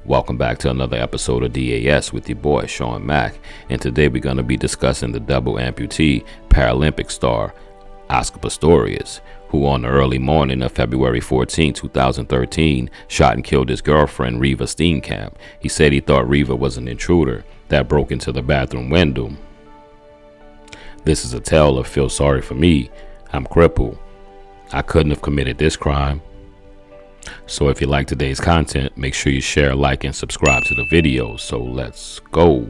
Welcome back to another episode of DAS with your boy Sean Mack, and today we're going to be discussing the double amputee Paralympic star Oscar Pistorius, who on the early morning of February 14, 2013, shot and killed his girlfriend REEVA Steenkamp. He said he thought REEVA was an intruder that broke into the bathroom window. This is a tale of feel sorry for me. I'm crippled. I couldn't have committed this crime. So if you like today's content, make sure you share, like, and subscribe to the video. So let's go.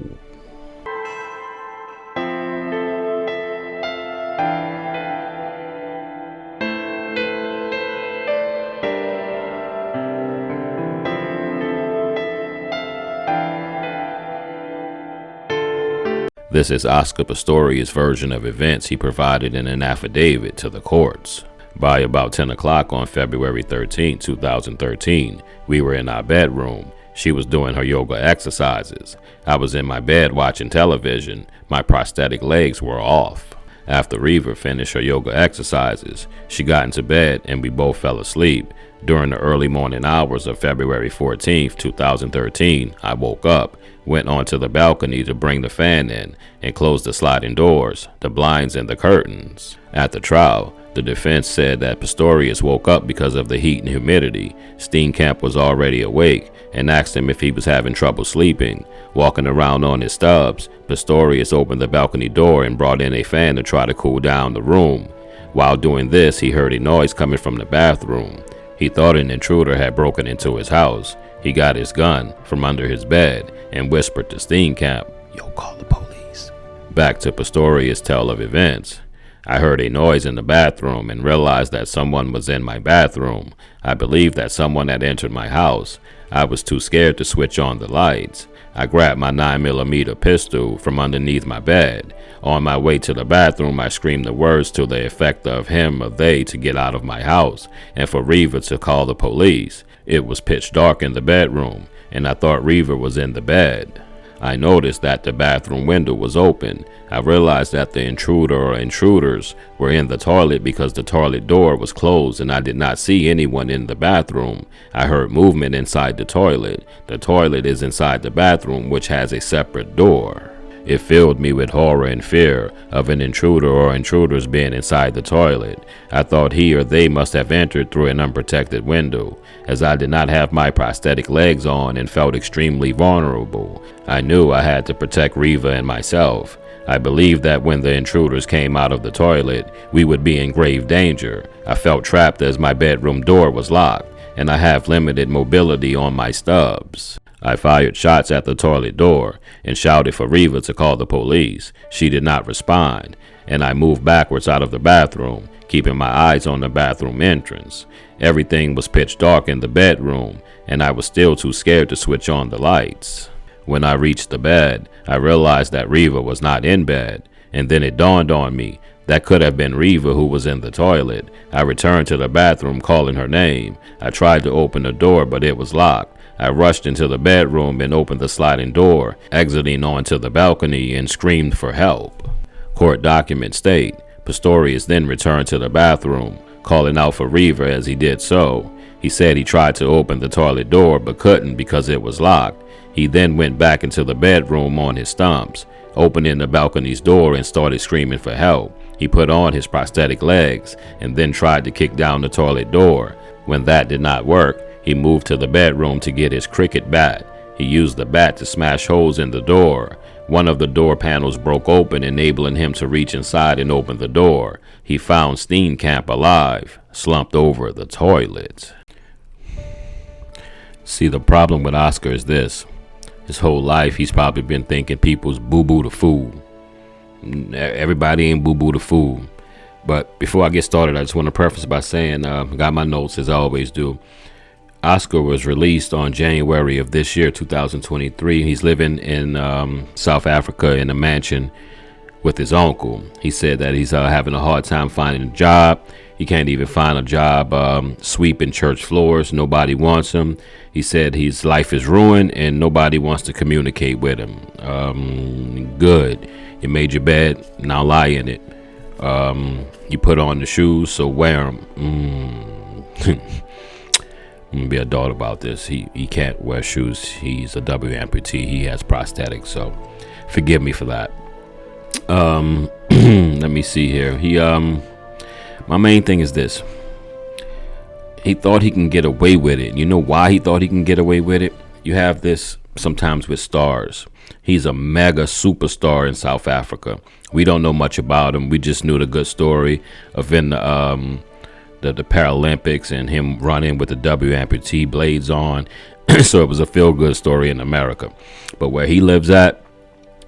This is Oscar Pistorius' version of events he provided in an affidavit to the courts. By about 10 o'clock on February 13, 2013, we were in our bedroom. She was doing her yoga exercises. I was in my bed watching television. My prosthetic legs were off. After REEVA finished her yoga exercises, she got into bed and we both fell asleep. During the early morning hours of February 14, 2013, I woke up, went onto the balcony to bring the fan in, and closed the sliding doors, the blinds, and the curtains. At the trial, the defense said that Pistorius woke up because of the heat and humidity. Steenkamp was already awake and asked him if he was having trouble sleeping. Walking around on his stubs, Pistorius opened the balcony door and brought in a fan to try to cool down the room. While doing this, he heard a noise coming from the bathroom. He thought an intruder had broken into his house. He got his gun from under his bed and whispered to Steenkamp, "Yo, call the police." Back to Pistorius' tale of events. I heard a noise in the bathroom and realized that someone was in my bathroom. I believed that someone had entered my house. I was too scared to switch on the lights. I grabbed my 9mm pistol from underneath my bed. On my way to the bathroom, I screamed the words to the effect of him or they to get out of my house and for REEVA to call the police. It was pitch dark in the bedroom, and I thought REEVA was in the bed. I noticed that the bathroom window was open. I realized that the intruder or intruders were in the toilet because the toilet door was closed and I did not see anyone in the bathroom. I heard movement inside the toilet. The toilet is inside the bathroom, which has a separate door. It filled me with horror and fear of an intruder or intruders being inside the toilet. I thought he or they must have entered through an unprotected window. As I did not have my prosthetic legs on and felt extremely vulnerable, I knew I had to protect REEVA and myself. I believed that when the intruders came out of the toilet, we would be in grave danger. I felt trapped as my bedroom door was locked, and I have limited mobility on my stubs. I fired shots at the toilet door and shouted for REEVA to call the police. She did not respond, and I moved backwards out of the bathroom, keeping my eyes on the bathroom entrance. Everything was pitch dark in the bedroom, and I was still too scared to switch on the lights. When I reached the bed, I realized that REEVA was not in bed, and then it dawned on me that could have been REEVA who was in the toilet. I returned to the bathroom calling her name. I tried to open the door, but it was locked. I rushed into the bedroom and opened the sliding door, exiting onto the balcony, and screamed for help. Court documents state, Pistorius then returned to the bathroom, calling out for REEVA as he did so. He said he tried to open the toilet door but couldn't because it was locked. He then went back into the bedroom on his stumps, opening the balcony's door and started screaming for help. He put on his prosthetic legs and then tried to kick down the toilet door. When that did not work, he moved to the bedroom to get his cricket bat. He used the bat to smash holes in the door. One of the door panels broke open, enabling him to reach inside and open the door. He found Steenkamp alive, slumped over the toilet. See, the problem with Oscar is this. His whole life, he's probably been thinking people's boo-boo the fool. Everybody ain't boo-boo the fool. But before I get started, I just want to preface by saying, I got my notes as I always do. Oscar was released on January of this year, 2023. He's living in South Africa in a mansion with his uncle. He said that he's having a hard time finding a job. He can't even find a job sweeping church floors. Nobody wants him. He said his life is ruined and nobody wants to communicate with him. Good. You made your bed, now lie in it. You put on the shoes, so wear them. I'm gonna be adult about this. He can't wear shoes. He's a W amputee. He has prosthetics, so forgive me for that. Let me see here. My main thing is this. He thought he can get away with it. You know why he thought he can get away with it? You have this sometimes with stars. He's a mega superstar in South Africa. We don't know much about him. We just knew the good story of in the Paralympics and him running with the W amputee blades on. So it was a feel-good story in America. But where he lives at,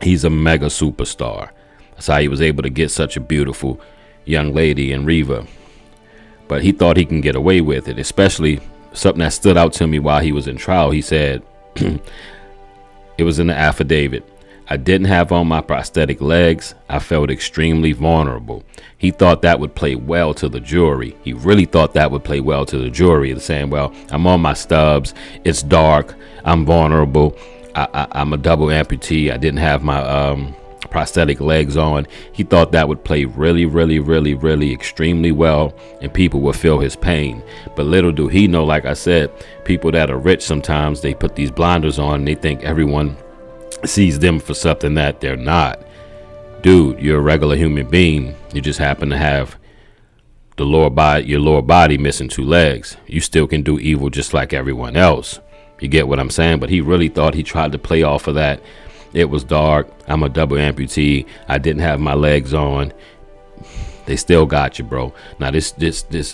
he's a mega superstar. That's how he was able to get such a beautiful young lady in REEVA. But he thought he can get away with it, especially something that stood out to me while he was in trial. He said, it was in the affidavit, I didn't have on my prosthetic legs. I felt extremely vulnerable. He thought that would play well to the jury. He really thought that would play well to the jury, saying, well, I'm on my stubs. It's dark. I'm vulnerable. I'm a double amputee. I didn't have my prosthetic legs on. He thought that would play really, really, really, really extremely well, and people would feel his pain. But little do he know, like I said, people that are rich, sometimes they put these blinders on and they think everyone sees them for something that they're not. Dude, you're a regular human being. You just happen to have the your lower body missing 2 legs. You still can do evil just like everyone else. You get what I'm saying? But he really thought, he tried to play off of that. It was dark. I'm a double amputee. I didn't have my legs on. They still got you, bro. Now this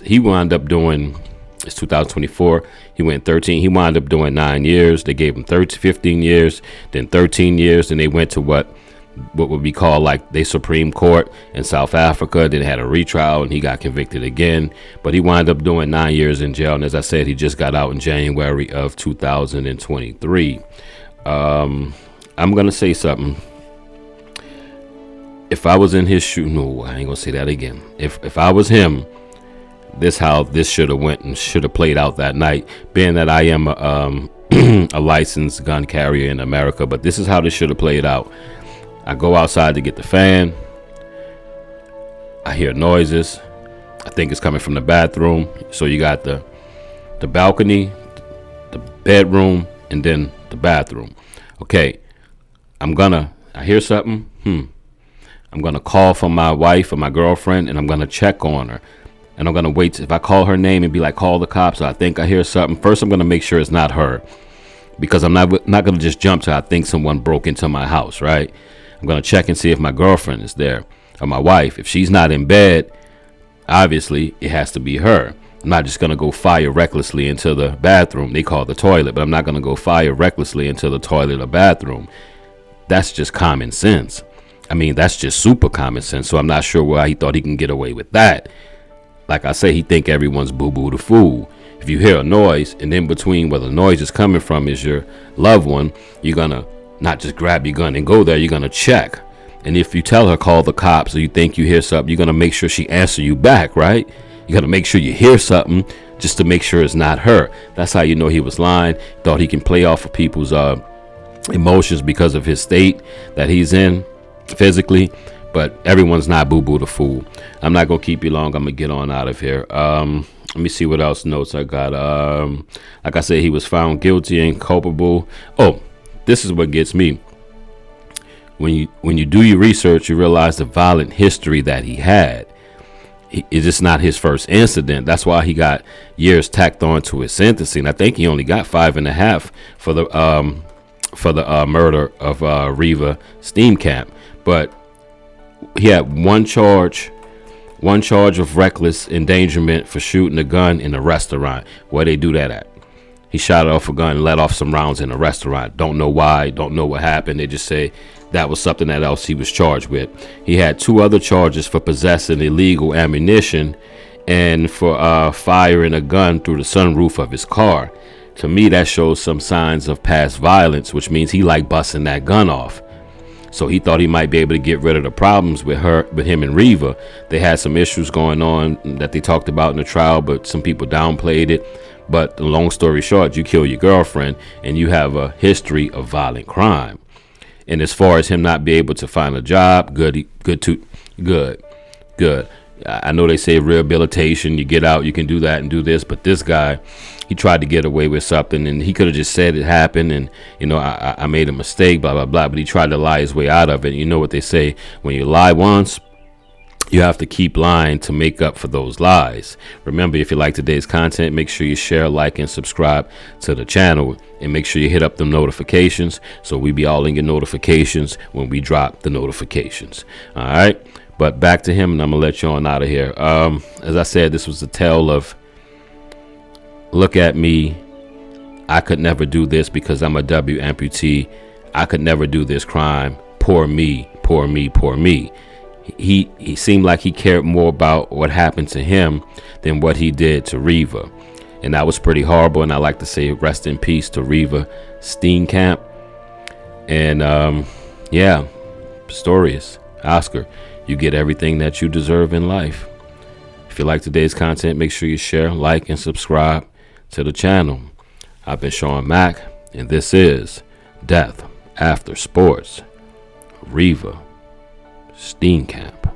he wound up doing, it's 2024. He went 13. He wound up doing 9 years. They gave him 15 years, then 13 years. Then they went to what would be called like the Supreme Court in South Africa. Then had a retrial and he got convicted again. But he wound up doing 9 years in jail. And as I said, he just got out in January of 2023. I'm going to say something. If I was in his shoe, no, I ain't going to say that again. If I was him, this how this should have went and should have played out that night, being that I am a licensed gun carrier in America. But this is how this should have played out. I go outside to get the fan. I hear noises. I think it's coming from the bathroom. So you got the balcony, the bedroom, and then the bathroom. Okay. I hear something. I'm going to call for my wife or my girlfriend, and I'm going to check on her. And I'm going to wait. If I call her name and be like, call the cops, I think I hear something. First, I'm going to make sure it's not her, because I'm not going to just jump to, I think someone broke into my house, right? I'm going to check and see if my girlfriend is there or my wife. If she's not in bed, obviously it has to be her. I'm not just going to go fire recklessly into the bathroom. They call it the toilet, but I'm not going to go fire recklessly into the toilet or bathroom. That's just common sense. I mean, that's just super common sense. So I'm not sure why he thought he can get away with that. Like I say, he think everyone's boo-boo the fool. If you hear a noise and in between where the noise is coming from is your loved one, you're going to not just grab your gun and go there. You're going to check. And if you tell her, call the cops, or you think you hear something, you're going to make sure she answer you back, right? You got to make sure you hear something just to make sure it's not her. That's how you know he was lying. Thought he can play off of people's emotions because of his state that he's in physically. But everyone's not boo-boo the fool. I'm not going to keep you long. I'm going to get on out of here. Let me see what else notes I got. Like I said, he was found guilty and culpable. Oh, this is what gets me. When you do your research, you realize the violent history that he had. It's just not his first incident. That's why he got years tacked on to his sentencing. I think he only got 5.5 for the murder of REEVA Steenkamp. But he had one charge of reckless endangerment for shooting a gun in a restaurant. Where they do that at? He shot off a gun and let off some rounds in a restaurant. Don't know why. Don't know what happened. They just say that was something that else he was charged with. He had 2 other charges for possessing illegal ammunition and for firing a gun through the sunroof of his car. To me, that shows some signs of past violence, which means he liked busting that gun off. So he thought he might be able to get rid of the problems with him and REEVA. They had some issues going on that they talked about in the trial, but some people downplayed it. But the long story short, you kill your girlfriend and you have a history of violent crime. And as far as him not be able to find a job, good. I know they say rehabilitation, you get out, you can do that and do this, but this guy, he tried to get away with something, and he could have just said it happened, and I made a mistake, blah blah blah, but he tried to lie his way out of it. You know what they say, when you lie once, you have to keep lying to make up for those lies. Remember, if you like today's content, make sure you share, like, and subscribe to the channel, and make sure you hit up the notifications so we be all in your notifications when we drop the notifications. All right, but back to him, and I'm gonna let you on out of here. As I said, this was a tale of, look at me, I could never do this because I'm a W amputee. I could never do this crime. Poor me, poor me, poor me. He seemed like he cared more about what happened to him than what he did to REEVA. And that was pretty horrible. And I like to say rest in peace to REEVA Steenkamp. And yeah, Pistorius, Oscar, you get everything that you deserve in life. If you like today's content, make sure you share, like, and subscribe to the channel. I've been Sean Mack, and this is Death After Sports. REEVA Steenkamp.